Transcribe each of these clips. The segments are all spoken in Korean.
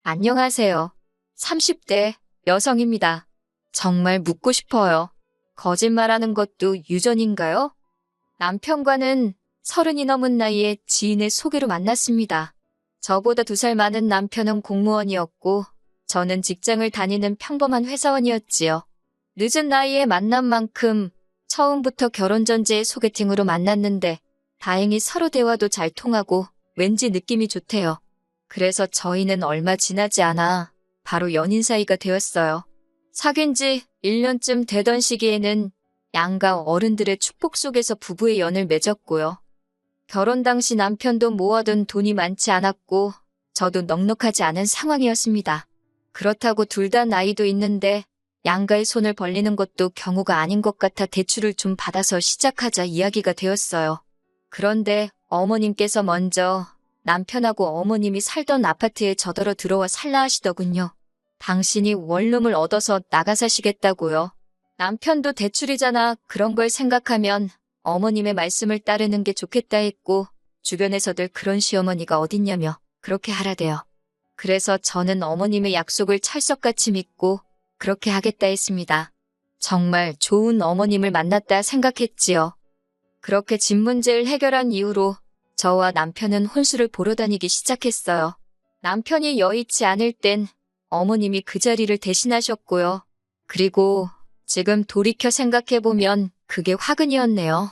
안녕하세요. 30대 여성입니다. 정말 묻고 싶어요. 거짓말하는 것도 유전인가요? 남편과는 30이 넘은 나이에 지인의 소개로 만났습니다. 저보다 2살 많은 남편은 공무원이었고 저는 직장을 다니는 평범한 회사원이었지요. 늦은 나이에 만난 만큼 처음부터 결혼 전제의 소개팅으로 만났는데 다행히 서로 대화도 잘 통하고 왠지 느낌이 좋대요. 그래서 저희는 얼마 지나지 않아 바로 연인 사이가 되었어요. 사귄 지 1년쯤 되던 시기에는 양가 어른들의 축복 속에서 부부의 연을 맺었고요. 결혼 당시 남편도 모아둔 돈이 많지 않았고 저도 넉넉하지 않은 상황이었습니다. 그렇다고 둘 다 나이도 있는데 양가의 손을 벌리는 것도 경우가 아닌 것 같아 대출을 좀 받아서 시작하자 이야기가 되었어요. 그런데 어머님께서 먼저 남편하고 어머님이 살던 아파트에 저더러 들어와 살라 하시더군요. 당신이 원룸을 얻어서 나가 사시겠다고요. 남편도 대출이잖아. 그런 걸 생각하면 어머님의 말씀을 따르는 게 좋겠다 했고 주변에서들 그런 시어머니가 어딨냐며 그렇게 하라대요. 그래서 저는 어머님의 약속을 찰석같이 믿고 그렇게 하겠다 했습니다. 정말 좋은 어머님을 만났다 생각했지요. 그렇게 집 문제를 해결한 이후로 저와 남편은 혼수를 보러 다니기 시작했어요. 남편이 여의치 않을 땐 어머님이 그 자리를 대신하셨고요. 그리고 지금 돌이켜 생각해보면 그게 화근이었네요.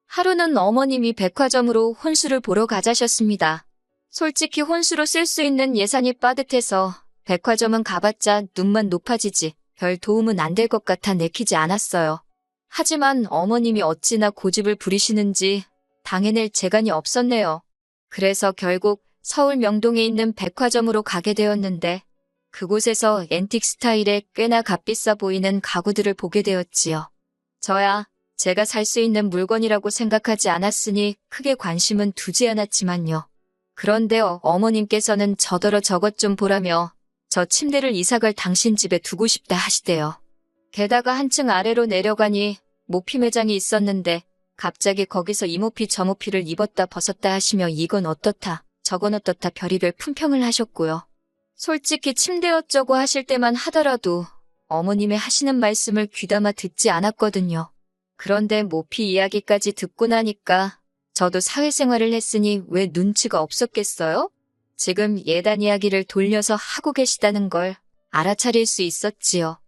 하루는 어머님이 백화점으로 혼수를 보러 가자셨습니다. 솔직히 혼수로 쓸 수 있는 예산이 빠듯해서 백화점은 가봤자 눈만 높아지지 별 도움은 안 될 것 같아 내키지 않았어요. 하지만 어머님이 어찌나 고집을 부리시는지 당해낼 재간이 없었네요. 그래서 결국 서울 명동에 있는 백화점으로 가게 되었는데 그곳에서 앤틱 스타일의 꽤나 값비싸 보이는 가구들을 보게 되었지요. 저야 제가 살 수 있는 물건이라고 생각하지 않았으니 크게 관심은 두지 않았지만요. 그런데 어머님께서는 저더러 저것 좀 보라며 저 침대를 이사갈 당신 집에 두고 싶다 하시대요. 게다가 한층 아래로 내려가니 모피 매장이 있었는데 갑자기 거기서 이 모피 저 모피를 입었다 벗었다 하시며 이건 어떻다 저건 어떻다 별의별 품평을 하셨고요. 솔직히 침대 어쩌고 하실 때만 하더라도 어머님의 하시는 말씀을 귀담아 듣지 않았거든요. 그런데 모피 이야기까지 듣고 나니까 저도 사회생활을 했으니 왜 눈치가 없었겠어요? 지금 예단 이야기를 돌려서 하고 계시다는 걸 알아차릴 수 있었지요.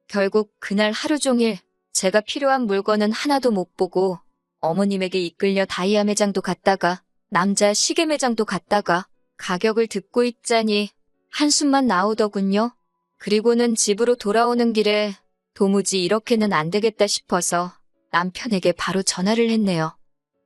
결국 그날 하루 종일 제가 필요한 물건은 하나도 못 보고 어머님에게 이끌려 다이아 매장도 갔다가 남자 시계 매장도 갔다가 가격을 듣고 있자니 한숨만 나오더군요. 그리고는 집으로 돌아오는 길에 도무지 이렇게는 안 되겠다 싶어서 남편에게 바로 전화를 했네요.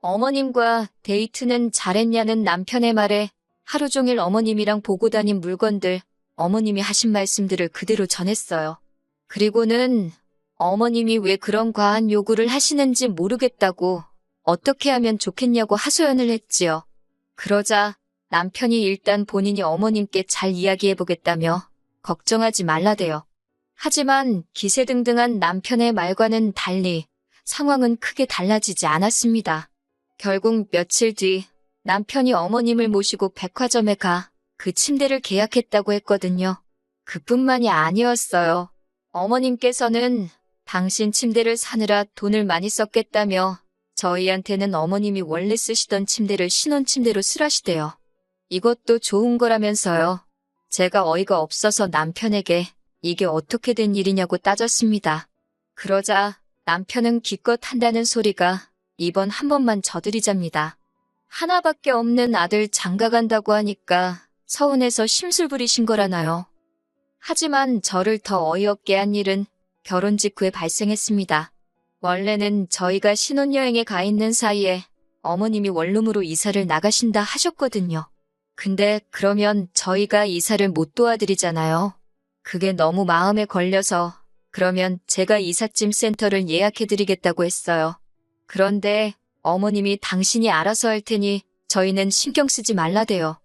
어머님과 데이트는 잘했냐는 남편의 말에 하루 종일 어머님이랑 보고 다닌 물건들, 어머님이 하신 말씀들을 그대로 전했어요. 그리고는 어머님이 왜 그런 과한 요구를 하시는지 모르겠다고 어떻게 하면 좋겠냐고 하소연을 했지요. 그러자 남편이 일단 본인이 어머님께 잘 이야기해보겠다며 걱정하지 말라대요. 하지만 기세등등한 남편의 말과는 달리 상황은 크게 달라지지 않았습니다. 결국 며칠 뒤 남편이 어머님을 모시고 백화점에 가 그 침대를 계약했다고 했거든요. 그뿐만이 아니었어요. 어머님께서는 당신 침대를 사느라 돈을 많이 썼겠다며 저희한테는 어머님이 원래 쓰시던 침대를 신혼침대로 쓰라시대요. 이것도 좋은 거라면서요. 제가 어이가 없어서 남편에게 이게 어떻게 된 일이냐고 따졌습니다. 그러자 남편은 기껏 한다는 소리가 이번 한 번만 저들이잡니다. 하나밖에 없는 아들 장가간다고 하니까 서운해서 심술 부리신 거라나요. 하지만 저를 더 어이없게 한 일은 결혼 직후에 발생했습니다. 원래는 저희가 신혼여행에 가 있는 사이에 어머님이 원룸으로 이사를 나가신다 하셨거든요. 근데 그러면 저희가 이사를 못 도와드리잖아요. 그게 너무 마음에 걸려서 그러면 제가 이삿짐 센터를 예약해드리겠다고 했어요. 그런데 어머님이 당신이 알아서 할 테니 저희는 신경 쓰지 말라대요.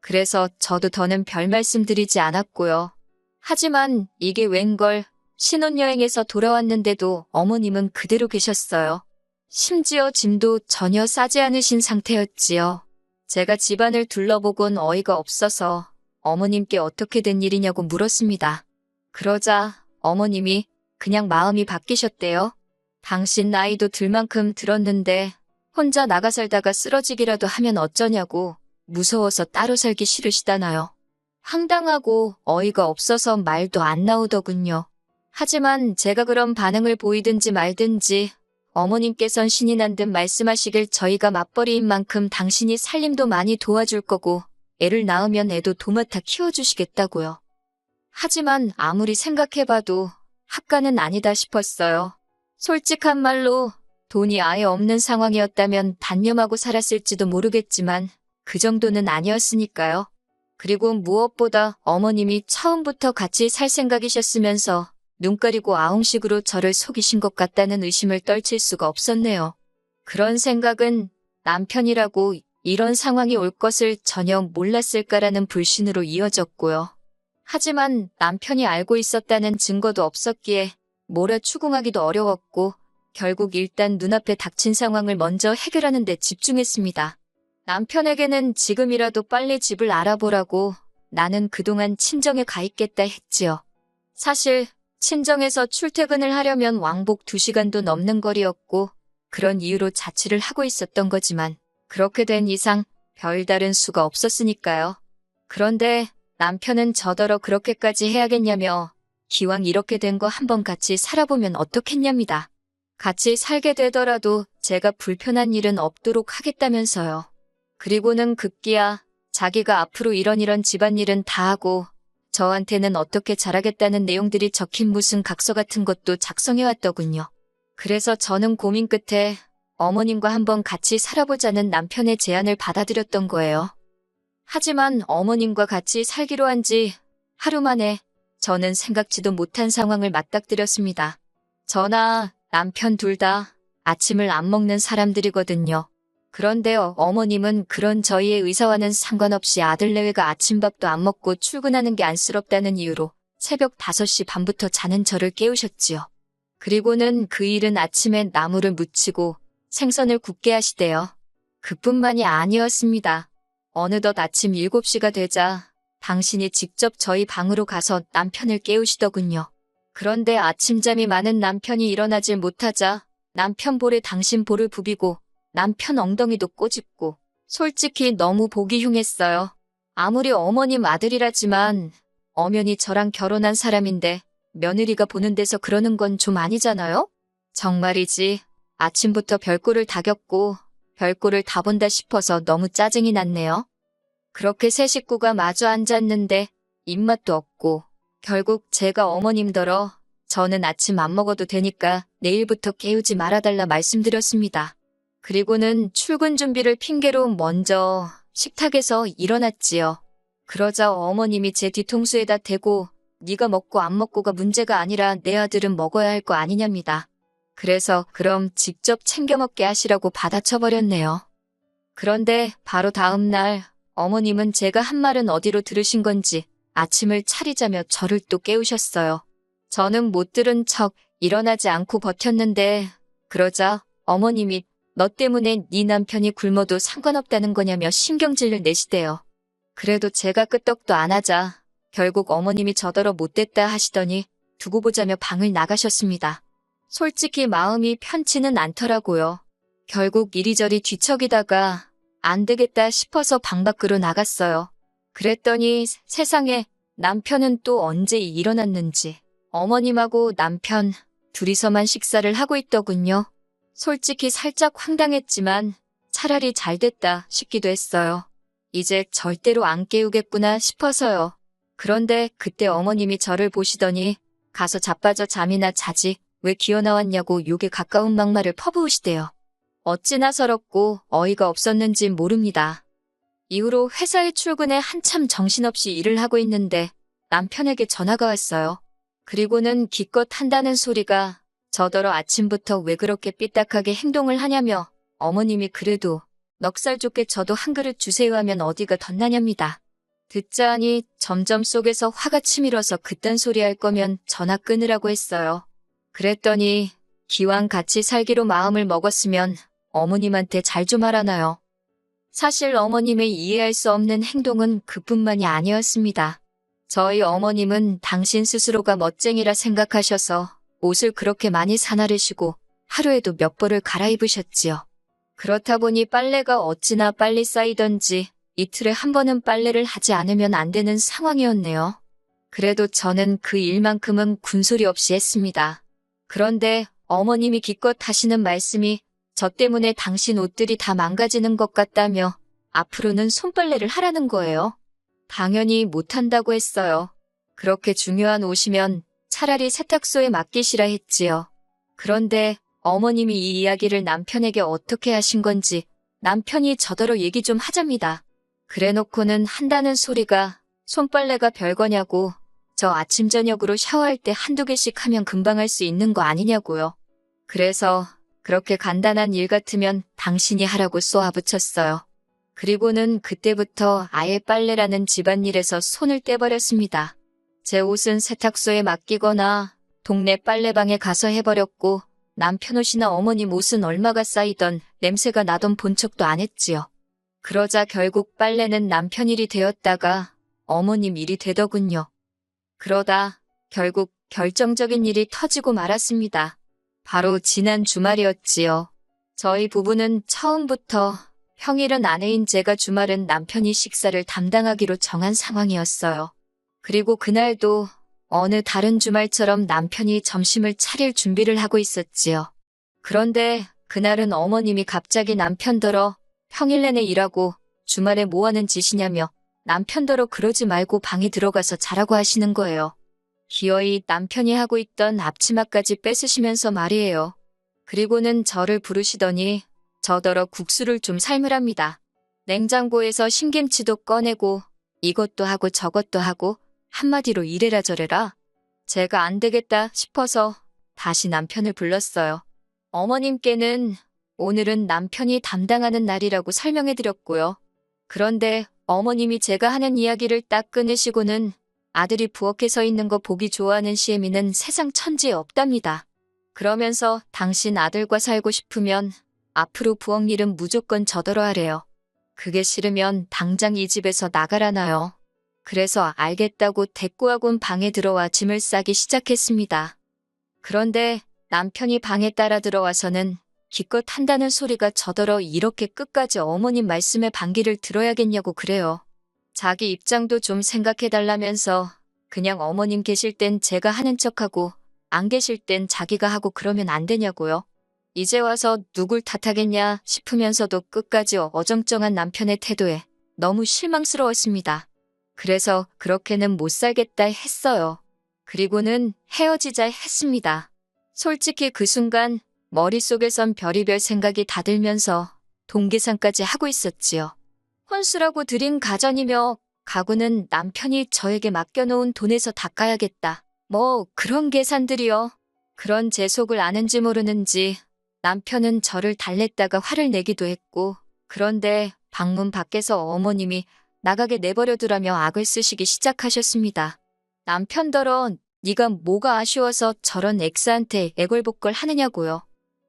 그래서 저도 더는 별 말씀 드리지 않았고요. 하지만 이게 웬걸 신혼여행에서 돌아왔는데도 어머님은 그대로 계셨어요. 심지어 짐도 전혀 싸지 않으신 상태였지요. 제가 집안을 둘러보곤 어이가 없어서 어머님께 어떻게 된 일이냐고 물었습니다. 그러자 어머님이 그냥 마음이 바뀌셨대요. 당신 나이도 들 만큼 들었는데 혼자 나가 살다가 쓰러지기라도 하면 어쩌냐고 무서워서 따로 살기 싫으시다나요. 황당하고 어이가 없어서 말도 안 나오더군요. 하지만 제가 그런 반응을 보이든지 말든지 어머님께선 신이 난 듯 말씀하시길 저희가 맞벌이인 만큼 당신이 살림도 많이 도와줄 거고 애를 낳으면 애도 도맡아 키워주시겠다고요. 하지만 아무리 생각해봐도 합가는 아니다 싶었어요. 솔직한 말로 돈이 아예 없는 상황이었다면 단념하고 살았을지도 모르겠지만 그 정도는 아니었으니까요. 그리고 무엇보다 어머님이 처음부터 같이 살 생각이셨으면서 눈 가리고 아웅식으로 저를 속이신 것 같다는 의심을 떨칠 수가 없었네요. 그런 생각은 남편이라고 이런 상황이 올 것을 전혀 몰랐을까라는 불신으로 이어졌고요. 하지만 남편이 알고 있었다는 증거도 없었기에 뭐라 추궁하기도 어려웠고 결국 일단 눈앞에 닥친 상황을 먼저 해결하는 데 집중했습니다. 남편에게는 지금이라도 빨리 집을 알아보라고 나는 그동안 친정에 가 있겠다 했지요. 사실 친정에서 출퇴근을 하려면 왕복 2시간도 넘는 거리였고 그런 이유로 자취를 하고 있었던 거지만 그렇게 된 이상 별다른 수가 없었으니까요. 그런데 남편은 저더러 그렇게까지 해야겠냐며 기왕 이렇게 된 거 한번 같이 살아보면 어떻겠냐입니다. 같이 살게 되더라도 제가 불편한 일은 없도록 하겠다면서요. 그리고는 급기야 자기가 앞으로 이런 집안일은 다 하고 저한테는 어떻게 잘하겠다는 내용들이 적힌 무슨 각서 같은 것도 작성해왔더군요. 그래서 저는 고민 끝에 어머님과 한번 같이 살아보자는 남편의 제안을 받아들였던 거예요. 하지만 어머님과 같이 살기로 한 지 하루 만에 저는 생각지도 못한 상황을 맞닥뜨렸습니다. 저나 남편 둘 다 아침을 안 먹는 사람들이거든요. 그런데 어머님은 그런 저희의 의사와는 상관없이 아들내외가 아침밥도 안 먹고 출근하는 게 안쓰럽다는 이유로 새벽 5시 반부터 자는 저를 깨우셨지요. 그리고는 그 일은 아침에 나물을 무치고 생선을 굽게 하시대요. 그뿐만이 아니었습니다. 어느덧 아침 7시가 되자 당신이 직접 저희 방으로 가서 남편을 깨우시더군요. 그런데 아침잠이 많은 남편이 일어나질 못하자 남편 볼에 당신 볼을 부비고 남편 엉덩이도 꼬집고 솔직히 너무 보기 흉했어요. 아무리 어머님 아들이라지만 엄연히 저랑 결혼한 사람인데 며느리가 보는 데서 그러는 건 좀 아니잖아요? 정말이지 아침부터 별꼴을 다 겪고 별꼴을 다 본다 싶어서 너무 짜증이 났네요. 그렇게 세 식구가 마주 앉았는데 입맛도 없고 결국 제가 어머님더러 저는 아침 안 먹어도 되니까 내일부터 깨우지 말아달라 말씀드렸습니다. 그리고는 출근 준비를 핑계로 먼저 식탁에서 일어났지요. 그러자 어머님이 제 뒤통수에다 대고 네가 먹고 안 먹고가 문제가 아니라 내 아들은 먹어야 할 거 아니냐입니다. 그래서 그럼 직접 챙겨 먹게 하시라고 받아쳐버렸네요. 그런데 바로 다음 날 어머님은 제가 한 말은 어디로 들으신 건지 아침을 차리자며 저를 또 깨우셨어요. 저는 못 들은 척 일어나지 않고 버텼는데 그러자 어머님이 너 때문에 네 남편이 굶어도 상관없다는 거냐며 신경질을 내시대요. 그래도 제가 끄떡도 안 하자 결국 어머님이 저더러 못됐다 하시더니 두고 보자며 방을 나가셨습니다. 솔직히 마음이 편치는 않더라고요. 결국 이리저리 뒤척이다가 안 되겠다 싶어서 방 밖으로 나갔어요. 그랬더니 세상에 남편은 또 언제 일어났는지 어머님하고 남편 둘이서만 식사를 하고 있더군요. 솔직히 살짝 황당했지만 차라리 잘 됐다 싶기도 했어요. 이제 절대로 안 깨우겠구나 싶어서요. 그런데 그때 어머님이 저를 보시더니 가서 자빠져 잠이나 자지 왜 기어나왔냐고 욕에 가까운 막말을 퍼부으시대요. 어찌나 서럽고 어이가 없었는지 모릅니다. 이후로 회사에 출근해 한참 정신없이 일을 하고 있는데 남편에게 전화가 왔어요. 그리고는 기껏 한다는 소리가 저더러 아침부터 왜 그렇게 삐딱하게 행동을 하냐며 어머님이 그래도 넉살 좋게 저도 한 그릇 주세요 하면 어디가 덧나냐입니다. 듣자 하니 점점 속에서 화가 치밀어서 그딴 소리 할 거면 전화 끊으라고 했어요. 그랬더니 기왕 같이 살기로 마음을 먹었으면 어머님한테 잘 좀 하라나요. 사실 어머님의 이해할 수 없는 행동은 그뿐만이 아니었습니다. 저희 어머님은 당신 스스로가 멋쟁이라 생각하셔서 옷을 그렇게 많이 사나르시고 하루에도 몇 벌을 갈아입으셨지요. 그렇다 보니 빨래가 어찌나 빨리 쌓이던지 이틀에 한 번은 빨래를 하지 않으면 안 되는 상황이었네요. 그래도 저는 그 일만큼은 군소리 없이 했습니다. 그런데 어머님이 기껏 하시는 말씀이 저 때문에 당신 옷들이 다 망가지는 것 같다며 앞으로는 손빨래를 하라는 거예요. 당연히 못한다고 했어요. 그렇게 중요한 옷이면 차라리 세탁소에 맡기시라 했지요. 그런데 어머님이 이 이야기를 남편에게 어떻게 하신 건지 남편이 저더러 얘기 좀 하잡니다. 그래놓고는 한다는 소리가 손빨래가 별거냐고, 저 아침 저녁으로 샤워할 때 한두 개씩 하면 금방 할 수 있는 거 아니냐고요. 그래서 그렇게 간단한 일 같으면 당신이 하라고 쏘아붙였어요. 그리고는 그때부터 아예 빨래라는 집안일에서 손을 떼버렸습니다. 제 옷은 세탁소에 맡기거나 동네 빨래방에 가서 해버렸고, 남편 옷이나 어머님 옷은 얼마가 쌓이던 냄새가 나던 본 척도 안 했지요. 그러자 결국 빨래는 남편 일이 되었다가 어머님 일이 되더군요. 그러다 결국 결정적인 일이 터지고 말았습니다. 바로 지난 주말이었지요. 저희 부부는 처음부터 평일은 아내인 제가, 주말은 남편이 식사를 담당하기로 정한 상황이었어요. 그리고 그날도 어느 다른 주말처럼 남편이 점심을 차릴 준비를 하고 있었지요. 그런데 그날은 어머님이 갑자기 남편더러 평일 내내 일하고 주말에 뭐 하는 짓이냐며 남편더러 그러지 말고 방에 들어가서 자라고 하시는 거예요. 기어이 남편이 하고 있던 앞치마까지 뺏으시면서 말이에요. 그리고는 저를 부르시더니 저더러 국수를 좀 삶으랍니다. 냉장고에서 신김치도 꺼내고 이것도 하고 저것도 하고 한마디로 이래라 저래라. 제가 안 되겠다 싶어서 다시 남편을 불렀어요. 어머님께는 오늘은 남편이 담당하는 날이라고 설명해드렸고요. 그런데 어머님이 제가 하는 이야기를 딱 끊으시고는 아들이 부엌에 서 있는 거 보기 좋아하는 시애미는 세상 천지에 없답니다. 그러면서 당신 아들과 살고 싶으면 앞으로 부엌 일은 무조건 저더러 하래요. 그게 싫으면 당장 이 집에서 나가라나요. 그래서 알겠다고 대꾸하곤 방에 들어와 짐을 싸기 시작했습니다. 그런데 남편이 방에 따라 들어와서는 기껏 한다는 소리가 저더러 이렇게 끝까지 어머님 말씀에 반기를 들어야겠냐고 그래요. 자기 입장도 좀 생각해달라면서 그냥 어머님 계실 땐 제가 하는 척하고 안 계실 땐 자기가 하고 그러면 안 되냐고요. 이제 와서 누굴 탓하겠냐 싶으면서도 끝까지 어정쩡한 남편의 태도에 너무 실망스러웠습니다. 그래서 그렇게는 못 살겠다 했어요. 그리고는 헤어지자 했습니다. 솔직히 그 순간 머릿속에선 별의별 생각이 다 들면서 동계산까지 하고 있었지요. 혼수라고 들인 가전이며 가구는 남편이 저에게 맡겨놓은 돈에서 닦아야겠다. 뭐 그런 계산들이요. 그런 제 속을 아는지 모르는지 남편은 저를 달랬다가 화를 내기도 했고, 그런데 방문 밖에서 어머님이 나가게 내버려두라며 악을 쓰시기 시작하셨습니다. 남편더러 네가 뭐가 아쉬워서 저런 엑스한테 애걸복걸 하느냐고요.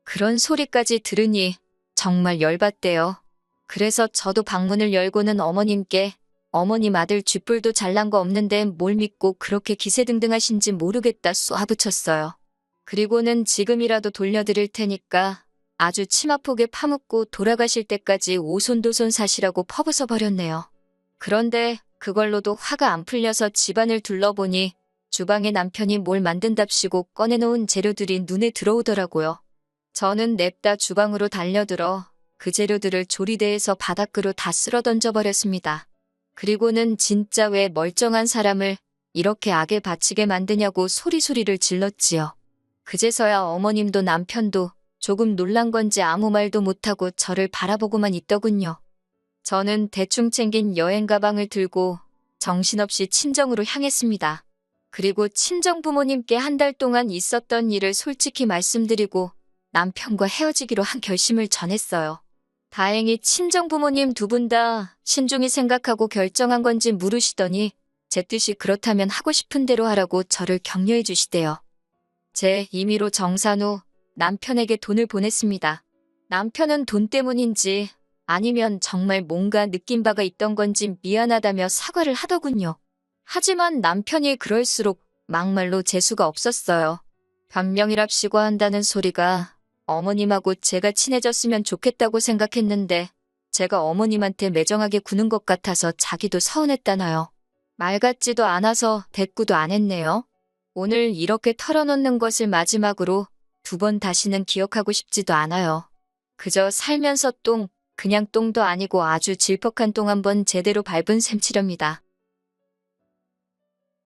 그런 소리까지 들으니 정말 열받대요. 그래서 저도 방문을 열고는 어머님께 어머님 아들 쥐뿔도 잘난 거 없는데 뭘 믿고 그렇게 기세등등하신지 모르겠다 쏘아붙였어요. 그리고는 지금이라도 돌려드릴 테니까 아주 치마폭에 파묻고 돌아가실 때까지 오손도손 사시라고 퍼부숴버렸네요. 그런데 그걸로도 화가 안 풀려서 집안을 둘러보니 주방에 남편이 뭘 만든답시고 꺼내놓은 재료들이 눈에 들어오더라고요. 저는 냅다 주방으로 달려들어 그 재료들을 조리대에서 바닥으로 다 쓸어 던져버렸습니다. 그리고는 진짜 왜 멀쩡한 사람을 이렇게 악에 바치게 만드냐고 소리소리를 질렀지요. 그제서야 어머님도 남편도 조금 놀란 건지 아무 말도 못하고 저를 바라보고만 있더군요. 저는 대충 챙긴 여행 가방을 들고 정신없이 친정으로 향했습니다. 그리고 친정 부모님께 한 달 동안 있었던 일을 솔직히 말씀드리고 남편과 헤어지기로 한 결심을 전했어요. 다행히 친정 부모님 두 분 다 신중히 생각하고 결정한 건지 물으시더니 제 뜻이 그렇다면 하고 싶은 대로 하라고 저를 격려해 주시대요. 제 임의로 정산 후 남편에게 돈을 보냈습니다. 남편은 돈 때문인지 아니면 정말 뭔가 느낀 바가 있던 건지 미안하다며 사과를 하더군요. 하지만 남편이 그럴수록 막말로 재수가 없었어요. 변명이랍시고 한다는 소리가 어머님하고 제가 친해졌으면 좋겠다고 생각했는데 제가 어머님한테 매정하게 구는 것 같아서 자기도 서운했다나요. 말 같지도 않아서 대꾸도 안 했네요. 오늘 이렇게 털어놓는 것을 마지막으로 2번 다시는 기억하고 싶지도 않아요. 그저 살면서 그냥 똥도 아니고 아주 질퍽한 똥 1번 제대로 밟은 셈 치렵니다.